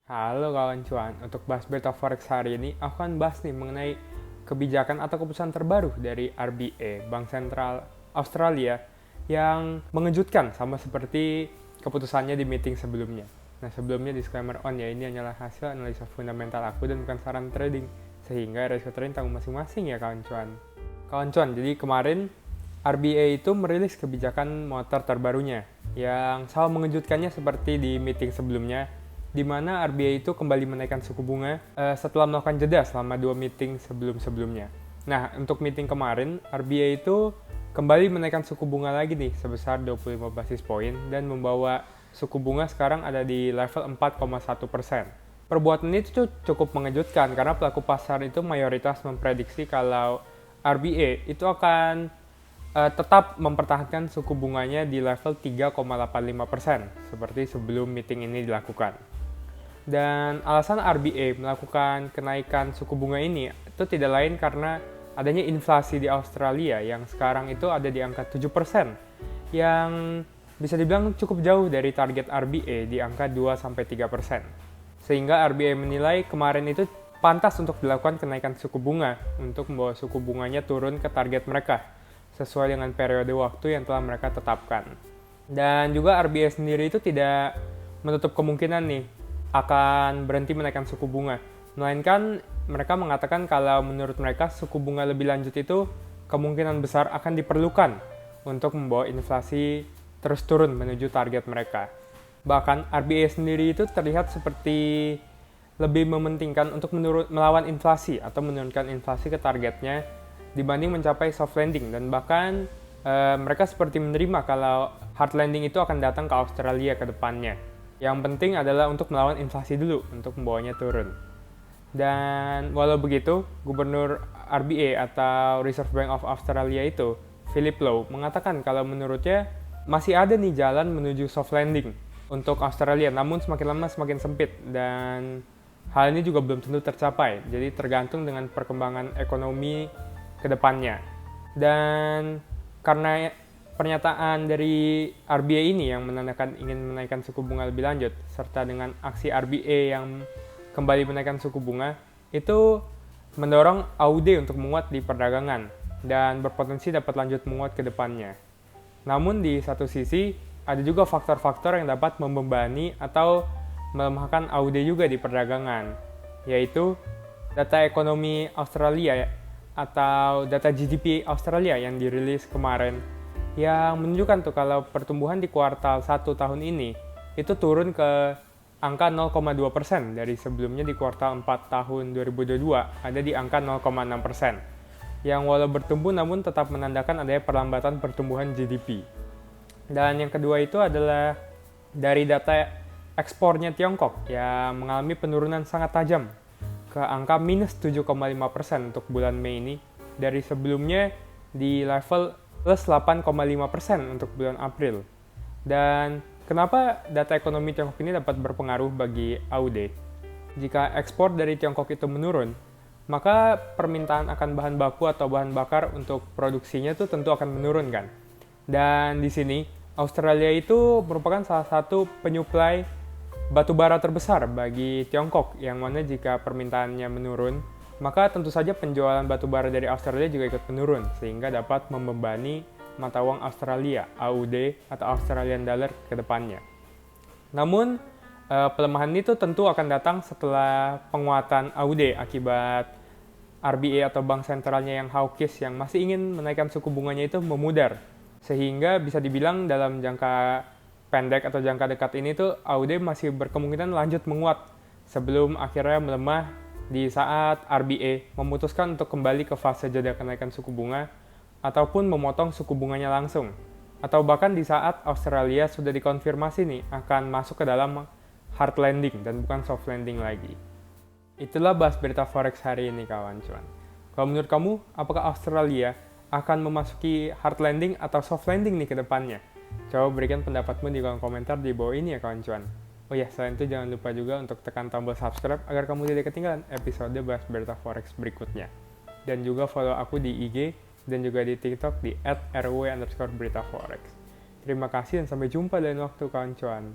Halo kawan cuan, untuk bahas berita forex hari ini, aku akan bahas nih mengenai kebijakan atau keputusan terbaru dari RBA, Bank Sentral Australia, yang mengejutkan sama seperti keputusannya di meeting sebelumnya. Nah sebelumnya disclaimer on ya, ini hanyalah hasil analisa fundamental aku dan bukan saran trading, sehingga resiko trading tanggung masing-masing ya kawan cuan. Kawan cuan, jadi kemarin RBA itu merilis kebijakan moneter terbarunya, yang sama mengejutkannya seperti di meeting sebelumnya, di mana RBA itu kembali menaikkan suku bunga setelah melakukan jeda selama 2 meeting sebelum-sebelumnya. Nah, untuk meeting kemarin, RBA itu kembali menaikkan suku bunga lagi nih sebesar 25 basis poin dan membawa suku bunga sekarang ada di level 4,1%. Perbuatan itu cukup mengejutkan karena pelaku pasar itu mayoritas memprediksi kalau RBA itu akan tetap mempertahankan suku bunganya di level 3,85% seperti sebelum meeting ini dilakukan. Dan alasan RBA melakukan kenaikan suku bunga ini itu tidak lain karena adanya inflasi di Australia yang sekarang itu ada di angka 7%, yang bisa dibilang cukup jauh dari target RBA di angka 2-3%. Sehingga RBA menilai kemarin itu pantas untuk dilakukan kenaikan suku bunga untuk membawa suku bunganya turun ke target mereka sesuai dengan periode waktu yang telah mereka tetapkan. Dan juga RBA sendiri itu tidak menutup kemungkinan nih akan berhenti menaikkan suku bunga. Melainkan mereka mengatakan kalau menurut mereka suku bunga lebih lanjut itu kemungkinan besar akan diperlukan untuk membawa inflasi terus turun menuju target mereka. Bahkan RBA sendiri itu terlihat seperti lebih mementingkan untuk melawan inflasi atau menurunkan inflasi ke targetnya dibanding mencapai soft landing, dan bahkan mereka seperti menerima kalau hard landing itu akan datang ke Australia ke depannya. Yang penting adalah untuk melawan inflasi dulu, untuk membawanya turun. Dan walau begitu, Gubernur RBA atau Reserve Bank of Australia itu, Philip Lowe, mengatakan kalau menurutnya masih ada nih jalan menuju soft landing untuk Australia, namun semakin lama semakin sempit, dan hal ini juga belum tentu tercapai, jadi tergantung dengan perkembangan ekonomi ke depannya. Dan karena pernyataan dari RBA ini yang menandakan ingin menaikkan suku bunga lebih lanjut, serta dengan aksi RBA yang kembali menaikkan suku bunga, itu mendorong AUD untuk menguat di perdagangan dan berpotensi dapat lanjut menguat ke depannya. Namun di satu sisi, ada juga faktor-faktor yang dapat membebani atau melemahkan AUD juga di perdagangan, yaitu data ekonomi Australia atau data GDP Australia yang dirilis kemarin, yang menunjukkan tuh kalau pertumbuhan di kuartal 1 tahun ini itu turun ke angka 0,2% dari sebelumnya di kuartal 4 tahun 2022 ada di angka 0,6%, yang walau bertumbuh namun tetap menandakan adanya perlambatan pertumbuhan GDP. Dan yang kedua itu adalah dari data ekspornya Tiongkok yang mengalami penurunan sangat tajam ke angka minus 7,5% untuk bulan Mei ini dari sebelumnya di level plus 8,5% untuk bulan April. Dan kenapa data ekonomi Tiongkok ini dapat berpengaruh bagi AUD? Jika ekspor dari Tiongkok itu menurun, maka permintaan akan bahan baku atau bahan bakar untuk produksinya itu tentu akan menurun kan. Dan di sini Australia itu merupakan salah satu penyuplai batu bara terbesar bagi Tiongkok, yang mana jika permintaannya menurun, maka tentu saja penjualan batu bara dari Australia juga ikut menurun, sehingga dapat membebani mata uang Australia, AUD atau Australian Dollar ke depannya. Namun, pelemahan itu tentu akan datang setelah penguatan AUD akibat RBA atau bank sentralnya yang hawkish yang masih ingin menaikkan suku bunganya itu memudar. Sehingga bisa dibilang dalam jangka pendek atau jangka dekat ini tuh AUD masih berkemungkinan lanjut menguat sebelum akhirnya melemah di saat RBA memutuskan untuk kembali ke fase jeda kenaikan suku bunga ataupun memotong suku bunganya langsung, atau bahkan di saat Australia sudah dikonfirmasi nih akan masuk ke dalam hard landing dan bukan soft landing lagi. Itulah bahas berita forex hari ini kawan cuan. Kalau menurut kamu, apakah Australia akan memasuki hard landing atau soft landing nih ke depannya? Coba berikan pendapatmu di kolom komentar di bawah ini ya kawan cuan. Oh ya, selain itu jangan lupa juga untuk tekan tombol subscribe agar kamu tidak ketinggalan episode bahas berita forex berikutnya. Dan juga follow aku di IG dan juga di TikTok di @rw_beritaforex. Terima kasih dan sampai jumpa lain waktu kawan cuan.